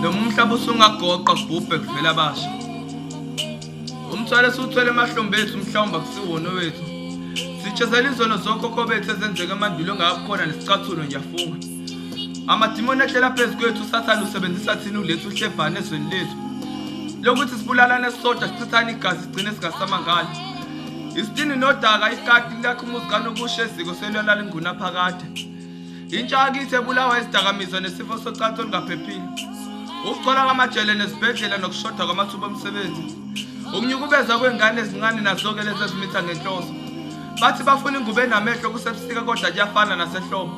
Noma umhlaba usungagoqa kubhubhe kuvela abasha. Umthwalo esiwuthwele emahlombe ethu mhlawumbe akusiwona wethu. Sitshezela izono zokhokho bethu ezenzeka emandulo ongakukhona nesicathulo ngiyafunga. Amadimoni ehlela phezu kwethu usathane usebenzisa thina ulethu uhlebhane ezweni lethu. Lokuthi sibulalane sisodwa sichithane igazi sigcine singasamangala. Isitini nodaka ikati lakho umuzikano okusho eziko selwala inguna phakade. Intsha yakithi ebulawa isidakamizwa nesifo socathulo olungaphephile. Ukugcola ngamajele nesibhedlela nokushoda kwamathuba omsebenzi. Ukunyukubeza kwengane ezincane nazo-ke lezi ezimitha ngenhloso. Bathi bafuna ingube namehlo kusebusika kodwa kuyafana nasehlobo.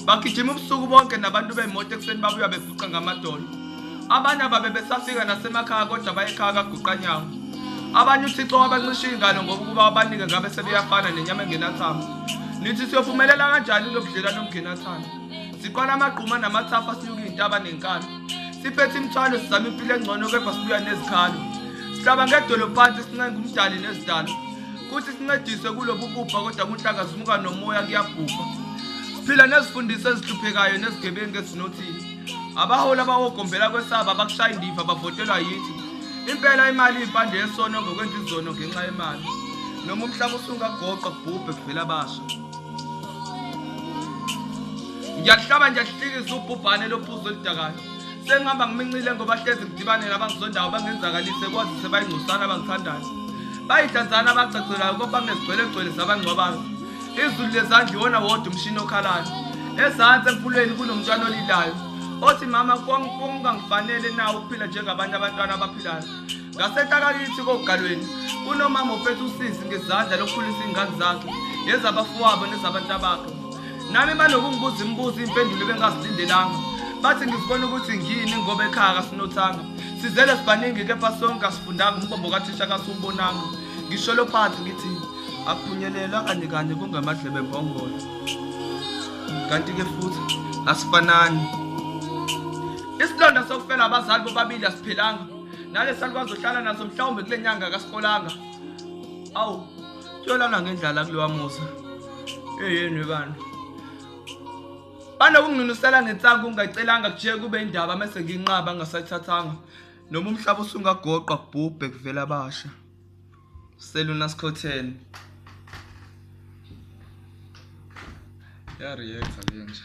Bagijima ubusuku bonke nabantu bemoto ekuseni babuya beguqa ngamadolo. Abanye ababe besafika nasemakhaya kodwa bayekhaya kaguqa nyawo. Abanye uThixo wabancisha ingalo ngoba ukuba abanike ngabe sebeyafana nenyama engenathamo. Nithi siyophumelela kanjani lokudlelana omngenathando? Siqala amagquma namathafa siyuka izintaba nenkalo. Siphethe imithwalo sizama impilo engcono kepha sibuya nezikhalo. Sihlaba ngedolo phansi sincenga umdali nezidalo. Kuthi sincediswe kulobu bubha kodwa kunhlanga zimuka nomoya kuyabhubha. Siphila nezifundiso ezihluphekayo nezigebengu ezinothile. Abaholi abawogombela kwesaba bakushaya indiva bavotelwa yithi. Impela imali impande yesono ngokwenza izono ngenxa yemali. Noma umhlaba usungagoqa kubhubhe kuvela abasha. Ngiyahlaba ngiyahlikiza ubhubhane lophuzo oludakayo. Sengihamba ngimincile ngoba hlezi ngidibane nabangizondayo bangenzakalise kwazise bayingcusana abangithandayo. Bayihlanzana abacacelayo ngoba kunezigcwelegcwele zabangcwabayo. Izulu lezandla iwona wodwa umshini okhalayo. Ezansi emfulweni kunomntwana olilayo. Othi mama kungangifanele nawe ukuphila njengabanye abantwana abaphilayo. Ngasetakakithi kogalweni kunomama ophethe usizi ngezandla lokukhulisa ingane zakhe, ezabafowabo nezabantu bakhe. Nami banokungibuza imibuzo impendulo bengazilindelanga. Bathi ngizibona ukuthi ngiyini ngoba ekhaya kasinothanga. Sizele sibaningi kepha sonke asifundanga umbombo kathisha kasumbonanga. Ngisho lo phansi ngithi akuphunyelelwa kanye kanye kungamadlebe mbongolo. Kanti ke futhi asifanani. Isilonda sokufela abazali bobabili asiphilanga. Nalesi salikwazi uhlala naso mhlawumbe kule nyanga kasikolanga. Awu, kuyolana ngendlala kulewa musa. Yini bantu? Banokunginusela ngensanga ungayicelanga kujike kube indaba mase nginqaba ngasayithathanga. Noma umhlaba usungagoqa kubhubhe kuvela abasha. Seluna Skhotheni. Ya react alenje.